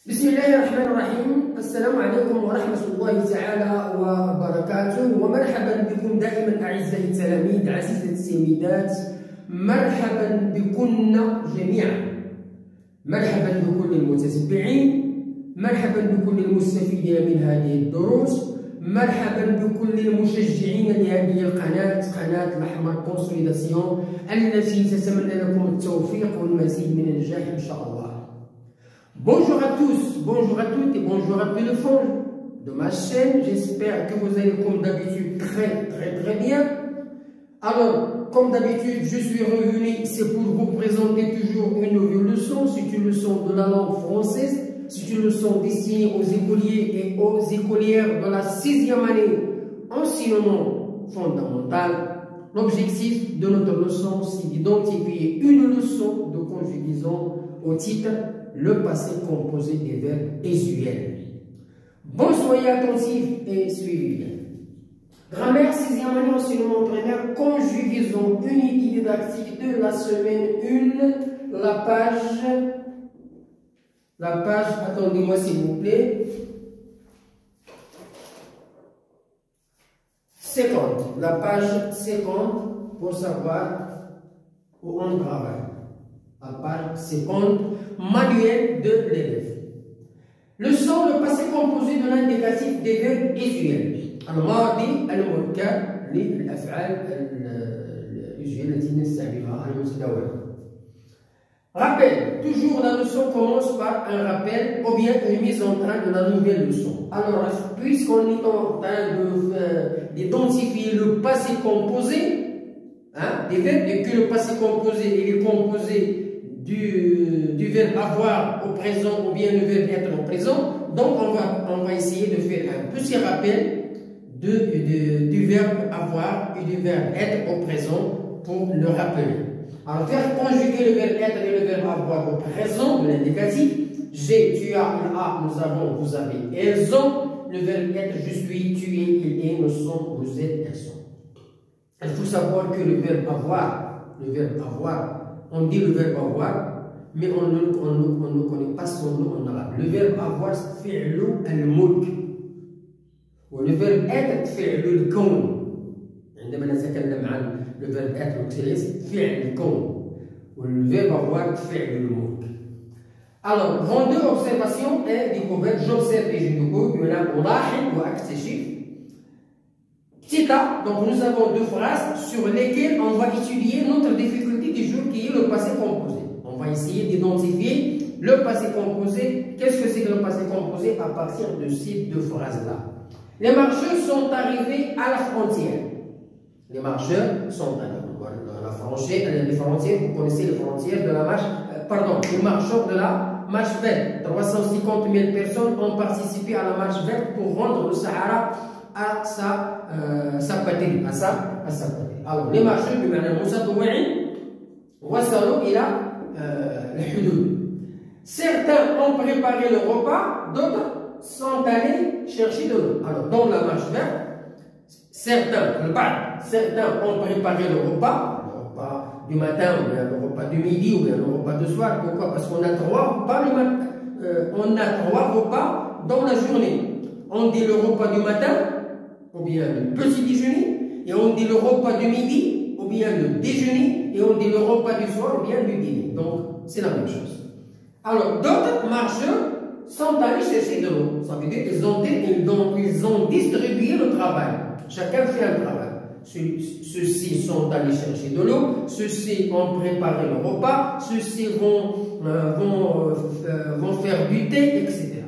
بسم الله الرحمن الرحيم. السلام عليكم ورحمة الله تعالى وبركاته، ومرحبا بكم دائما أعزائي التلاميذ، عزيزة السيدات، مرحبا بكن جميعا، مرحبا بكل المتتبعين، مرحبا بكل المستفيدين من هذه الدروس، مرحبا بكل المشجعين لهذه القناة، قناة الأحمر كونسوليداسيون، التي تتمنى لكم التوفيق والمزيد من النجاح إن شاء الله. Bonjour à tous, bonjour à toutes et bonjour à tout le fond de ma chaîne. J'espère que vous allez comme d'habitude très bien. Alors, comme d'habitude, je suis revenu, c'est pour vous présenter toujours une nouvelle leçon. C'est une leçon de la langue française. C'est une leçon destinée aux écoliers et aux écolières de la 6e année enseignement fondamental. L'objectif de notre leçon, c'est d'identifier une leçon de conjugaison au titre le passé composé des verbes usuels. Bon, soyez attentifs et suivez bien. Grammaire 6e année enseignement primaire, conjugaison, unité didactique de la semaine 1, la page, attendez-moi s'il vous plaît, 50, la page 50 pour savoir où on travaille. À page 50, manuel de l'élève. Leçon, le passé composé de l'indicatif des verbes usuels. الماضي المركب للأفعال الأسبوعية التي نستعملها المتداولة. Rappel. Toujours la leçon commence par un rappel ou bien une mise en train de la nouvelle leçon. Alors, puisqu'on est en train d'identifier le passé composé des verbes, et que le passé composé est composé du verbe avoir au présent ou bien le verbe être au présent, donc on va essayer de faire un petit rappel du verbe avoir et du verbe être au présent pour le rappeler. Alors, faire conjuguer le verbe être et le verbe avoir au présent de l'indicatif. J'ai, tu as, il a, nous avons, vous avez, elles ont. Le verbe être, je suis, tu es, il est, nous sommes, vous êtes, elles sont. Il faut savoir que le verbe avoir, on dit le verbe avoir, mais on ne connaît pas son nom en arabe. Le verbe avoir, c'est fi'lu al-mulk. Le verbe être, fi'lu al-kawn. عندما نتكلم عن le verbe être utilise فعل الكون. Le verbe avoir, fi'lu al-mulk. Alors, grande observation et découverte, j'observe et je découvre, il y en a ألاحظ وأكتشف. Petit A, donc nous avons deux phrases sur lesquelles on va étudier notre difficulté du jour qui est le passé composé. On va essayer d'identifier le passé composé. Qu'est-ce que c'est que le passé composé à partir de ces deux phrases-là? Les marcheurs sont arrivés à la frontière. Les marcheurs sont arrivés. Les frontières, vous connaissez les frontières de la marche, les marcheurs de la marche verte. 350 000 personnes ont participé à la marche verte pour rendre le Sahara à sa patrie, à sa patrie. Alors, les marcheurs, بمعنى المتطوعين وصلوا إلى الحدود. Certains ont préparé le repas, d'autres sont allés chercher de l'eau. Alors, dans la marche verte, certains ont préparé le repas du matin, ou bien le repas du midi, ou bien le repas du soir. Pourquoi? Parce qu'on a trois repas dans la journée. On dit le repas du matin, ou bien le petit déjeuner, et on dit le repas du midi, ou bien le déjeuner, et on dit le repas du soir, ou bien le dîner. Donc, c'est la même chose. Alors, d'autres marcheurs sont allés chercher de l'eau. Ça veut dire qu'ils ont distribué le travail. Chacun fait un travail. Ceux-ci sont allés chercher de l'eau, ceux-ci ont préparé le repas, ceux-ci vont faire du thé, etc.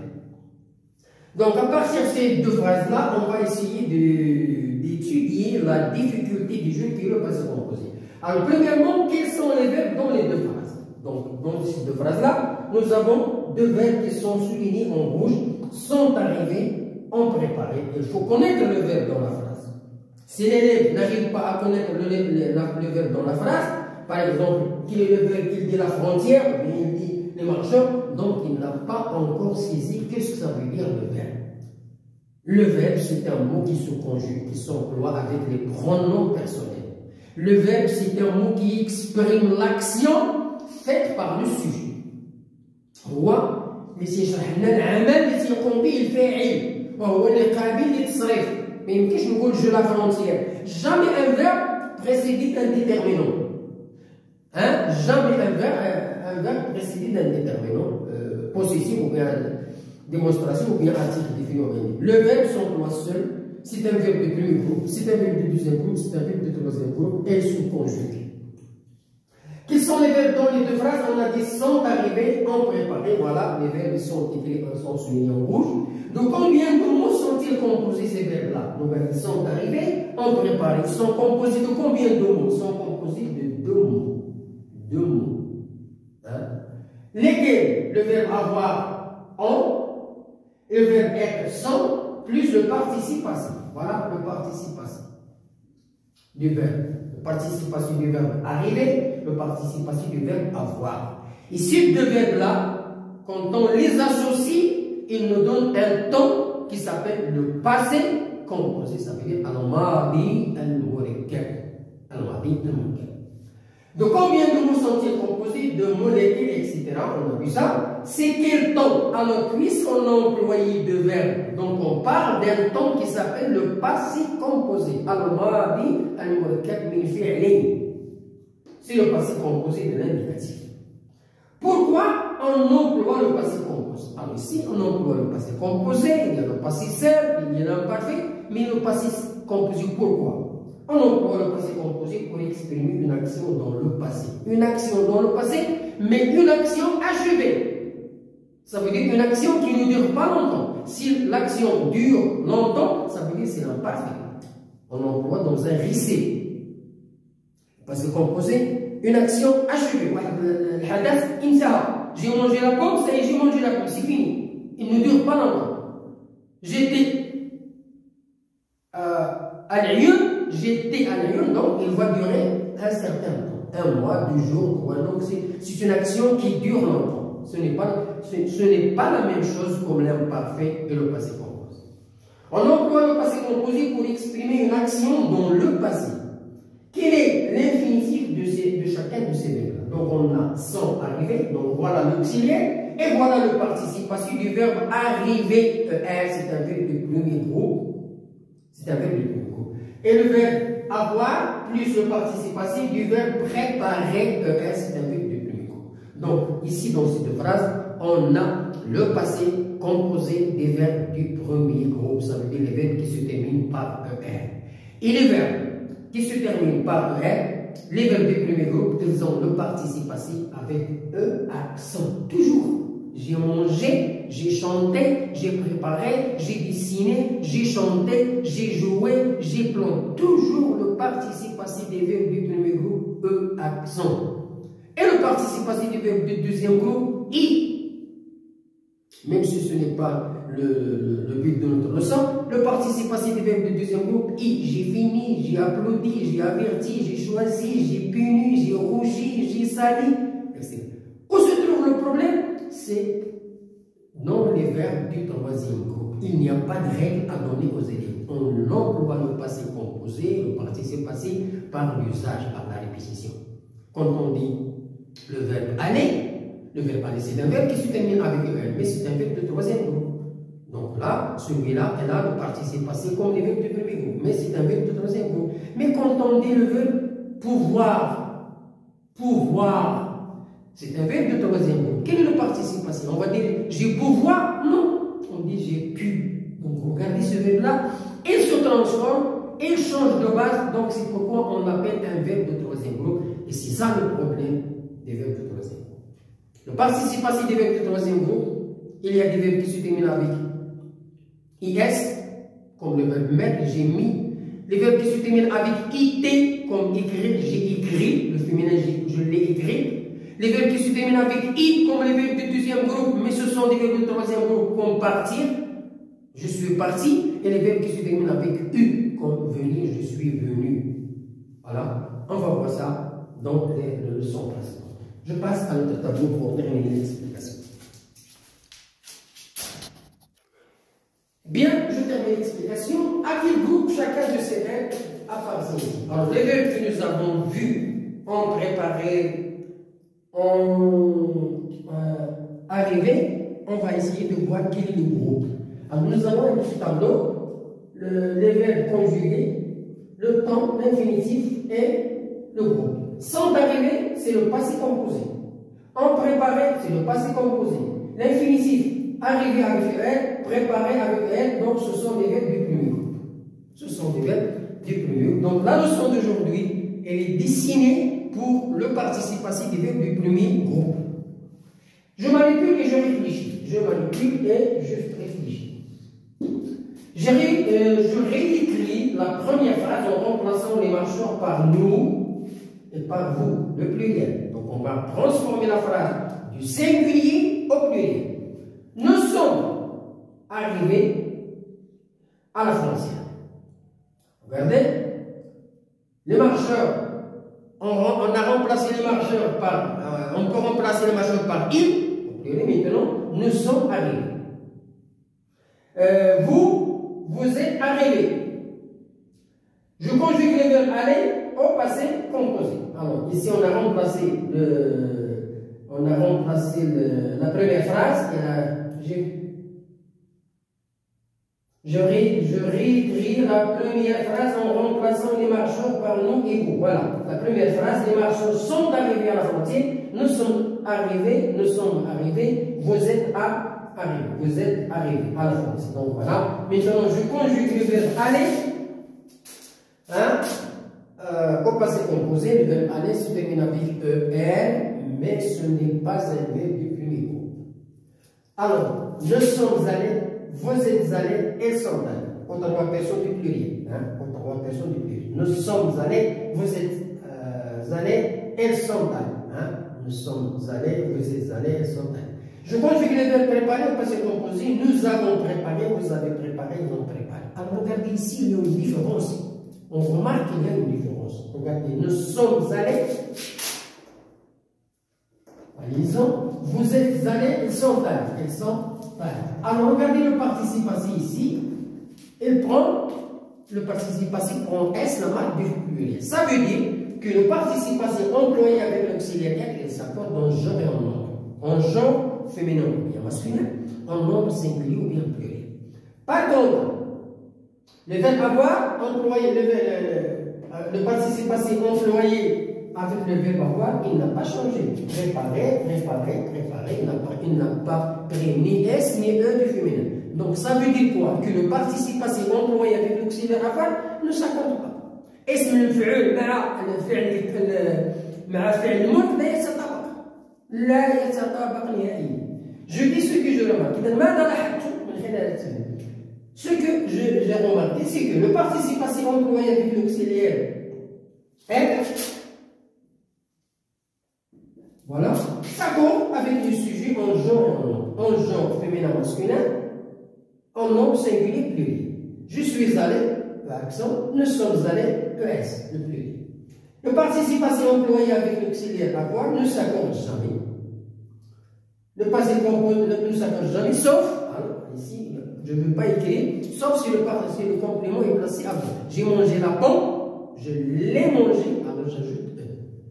Donc, à partir de ces deux phrases-là, on va essayer d'étudier la difficulté du jeu qui est le passé composé. Alors, premièrement, quels sont les verbes dans les deux phrases? Donc, dans ces deux phrases-là, nous avons deux verbes qui sont soulignés en rouge, sont arrivés, ont préparé. Il faut connaître le verbe dans la phrase. Si l'élève n'arrive pas à connaître le verbe dans la phrase, par exemple, qu'il est le verbe, il dit la frontière, mais il dit les marcheurs, donc il n'a pas encore saisi qu'est-ce que ça veut dire le verbe. Le verbe, c'est un mot qui se conjugue, qui s'emploie avec les pronoms personnels. Le verbe, c'est un mot qui exprime l'action faite par le sujet. Roi, اللي تيشرح لنا العمل اللي تيقوم به الفاعل وهو اللي قابل للتصريف. ما يمكنش نقول جو لا فرونتيير. جامي ان فيرب précédé d'un déterminant. Jamais un verbe précédé d'un déterminant possessif ou bien démonstration ou bien article défini ou bien. Le verbe s'emploie seul. C'est un verbe de premier groupe, c'est un verbe de deuxième groupe, c'est un verbe de troisième groupe et sous-conjugué. Quels sont les verbes dans les deux phrases? On a dit sont arrivés, ont préparé. Voilà, les verbes sont écrits sont soulignés en rouge. Donc combien de mots sont-ils composés ces verbes-là? Les verbes sont arrivés, ont préparé. Ils sont composés de combien de mots? Ils sont composés de deux mots. Deux mots. Lesquels? Le verbe avoir, ont, et le verbe être, sont, plus le participe passé. Voilà le participe passé du verbe. Le participe passé du verbe arriver, le participe passé du verbe avoir. Et ces deux verbes-là, quand on les associe, ils nous donnent un temps qui s'appelle le passé composé. Ça veut dire al-madi al-murakkab. Al-madi al-murakkab. De combien de mots sont-ils composés? De molécules, etc. On a vu ça. C'est quel temps? Alors, puisqu'on a employé deux verbes, donc on parle d'un temps qui s'appelle le passé composé. Al-madi al-murakkab min fi'lin. C'est le passé composé de l'indicatif. Pourquoi on emploie le passé composé? Alors ici, on emploie le passé composé, il y a le passé simple, il y a l'imparfait, mais le passé composé, pourquoi? On emploie le passé composé pour exprimer une action dans le passé. Une action dans le passé, mais une action achevée. Ça veut dire une action qui ne dure pas longtemps. Si l'action dure longtemps, ça veut dire c'est l'imparfait. On l'emploie dans un récit. Passé composé, une action achevée. J'ai mangé la pomme, ça y est, j'ai mangé la pomme, c'est fini. Il ne dure pas longtemps. J'étais à l'ayun, donc il va durer un certain temps. Un mois, 2 jours, 3 ans. Donc c'est une action qui dure longtemps. Ce n'est pas la même chose comme l'imparfait et le passé composé. On emploie le passé composé pour exprimer une action dans le passé. Quel est l'infinitif de chacun de ces verbes? Donc on a sont arrivés, donc voilà l'auxiliaire, et voilà le participe passé du verbe arriver. C'est un verbe du premier groupe. C'est un verbe du premier groupe. Et le verbe avoir plus le participe passé du verbe préparer. C'est un verbe du premier groupe. Donc ici dans cette phrase, on a le passé composé des verbes du premier groupe. Ça veut dire les verbes qui se terminent par ER. Et les verbes qui se terminent par ER, les verbes du premier groupe, ils ont le participe passé avec E accent. Toujours. J'ai mangé, j'ai chanté, j'ai préparé, j'ai dessiné, j'ai chanté, j'ai joué, j'ai planté. Toujours le participe passé des verbes du premier groupe, E accent. Et le participe passé du verbe du deuxième groupe, I. Même si ce n'est pas le but de notre leçon, le participe passé du verbe du deuxième groupe, I. J'ai fini, j'ai applaudi, j'ai averti, j'ai choisi, j'ai puni, j'ai rougi, j'ai sali, etc. Où se trouve le problème? C'est dans les verbes du troisième groupe. Il n'y a pas de règle à donner aux élèves. On emploie le passé composé, le participe passé, par l'usage, par la répétition. Quand on dit le verbe aller, le verbe aller, c'est un verbe qui se termine avec EL, mais c'est un verbe de troisième groupe. Donc là, celui-là, elle a le participe passé comme les verbes du premier groupe, mais c'est un verbe de troisième groupe. Mais quand on dit le verbe pouvoir, c'est un verbe de troisième groupe. Quel est le participe passé? On va dire j'ai pouvoir? Non, on dit j'ai pu. Donc regardez ce verbe-là, il se transforme, il change de base, donc c'est pourquoi on l'appelle un verbe de troisième groupe. Et c'est ça le problème des verbes de troisième groupe. Le participe passé des verbes de troisième groupe, il y a des verbes qui se terminent avec IS, comme le verbe mettre, j'ai mis. Les verbes qui se terminent avec IT, comme écrire, j'ai écrit. Le féminin, je l'ai écrit. Les verbes qui se terminent avec I, comme les verbes du deuxième groupe, mais ce sont des verbes du troisième groupe, comme partir, je suis parti. Et les verbes qui se terminent avec U, comme venir, je suis venu. Voilà, on va voir ça dans les leçons précédentes. Je passe à notre tableau pour terminer l'explication. Bien, je termine l'explication. À quel groupe chacun de ces verbes appartient? Alors, les verbes que nous avons vus, en préparé, en arrivé, on va essayer de voir quel est le groupe. Alors, nous avons un petit tableau, les verbes conjugués, le temps, l'infinitif et le groupe. Sont arrivés, c'est le passé composé. En préparé, c'est le passé composé. L'infinitif, arrivé avec elle, préparé avec elle, donc ce sont des verbes du premier groupe. Ce sont des verbes du premier groupe. Donc la leçon d'aujourd'hui, elle est dessinée pour le participe passé des verbes du premier groupe. Je manipule et je réfléchis. Je manipule et je réfléchis. Je réécris la première phrase en remplaçant les marcheurs par nous et par vous, le pluriel. Donc on va transformer la phrase du singulier au pluriel. Nous sommes arrivés à la frontière. Regardez, les marcheurs, on a remplacé les marcheurs par, on peut remplacer les marcheurs par ils, au pluriel. Maintenant, nous sommes arrivés. Vous êtes arrivés. Je conjugue le verbe aller au passé composé. Alors, ici, on a remplacé la première phrase. Je réécris la première phrase en remplaçant les marcheurs par nous et vous. Voilà. La première phrase, les marcheurs sont arrivés à la frontière. Nous sommes arrivés, vous êtes arrivés. Vous êtes arrivés à la frontière. Donc voilà. Maintenant, je conjugue le verbe aller. Au passé composé, le verbe aller se termine avec ER, mais ce n'est pas un verbe du premier groupe. Alors, nous sommes allés, vous êtes allés, elles sont allées. Au trois personnes du pluriel. Au trois personnes du pluriel. Nous sommes allés, vous êtes allés, elles sont allées. Nous sommes allés, vous êtes allés, elles sont allées. Je conjugue le verbe préparer au passé composé. Nous avons préparé, vous avez préparé, ils ont préparé. Alors, regardez ici, il y a une différence. On remarque qu'il y a une différence. Regardez, nous sommes allés. Vous êtes allés, ils sont allés. Elles sont allées. Alors, regardez le participe passé ici. Le participe passé prend S, la marque du pluriel. Ça veut dire que le participe passé employé avec l'auxiliaire, il s'accorde en genre et en nombre. En genre féminin ou bien masculin, en nombre singulier ou bien pluriel. Par contre, le verbe avoir, employé, le participe passé employé avec le verbe avoir, il n'a pas changé. Préparer, il n'a pas pris ni S ni E du féminin. Donc ça veut dire quoi? Que le participe passé employé avec l'auxiliaire avoir ne s'accorde pas. اسم المفعول مع فعل الملك لا يتطابق. لا يتطابق نهائيا. Je dis ce que je remarque. إذا ماذا لاحظت من خلال التمرين؟ Ce que j'ai remarqué, c'est que le participe passé employé avec l'auxiliaire est, voilà, s'accorde avec le sujet en genre, en genre féminin masculin, en nombre singulier pluriel. Je suis allé, l'accent, nous sommes allés, ES, le pluriel. Le participe passé employé avec l'auxiliaire avoir ne s'accorde jamais. Le passé composé ne s'accorde jamais, sauf, alors, ici, je ne veux pas écrire, sauf si le complément est placé avant. J'ai mangé la pomme, je l'ai mangé, alors j'ajoute E.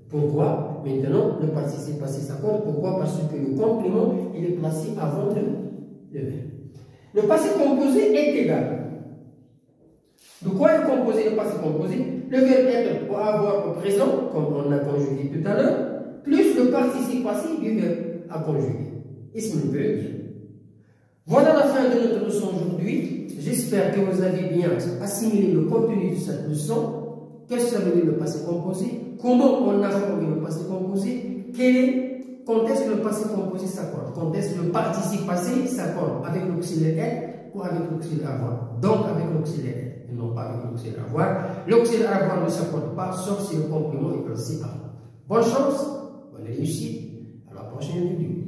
Pourquoi? Maintenant, le participe passé s'accorde. Pourquoi? Parce que le complément, il est placé avant le verbe. Le passé composé est égal. De quoi est composé le passé composé? Le verbe être pour avoir au présent, comme on a conjugué tout à l'heure, plus le participe passé du verbe à conjuguer. Ism al-fi'l. Voilà la fin de notre leçon aujourd'hui. J'espère que vous avez bien assimilé le contenu de cette leçon. Qu'est-ce que ça veut dire le passé composé? Comment on a formé le passé composé? Quand est-ce que le passé composé s'accorde? Quand est-ce que le participe passé s'accorde? Avec l'auxiliaire être ou avec l'auxiliaire avoir? Donc avec l'auxiliaire être et non pas avec l'auxiliaire avoir. L'auxiliaire avoir ne s'accorde pas sauf si le complément est placé avant. Bonne chance, bonne réussite. À la prochaine vidéo.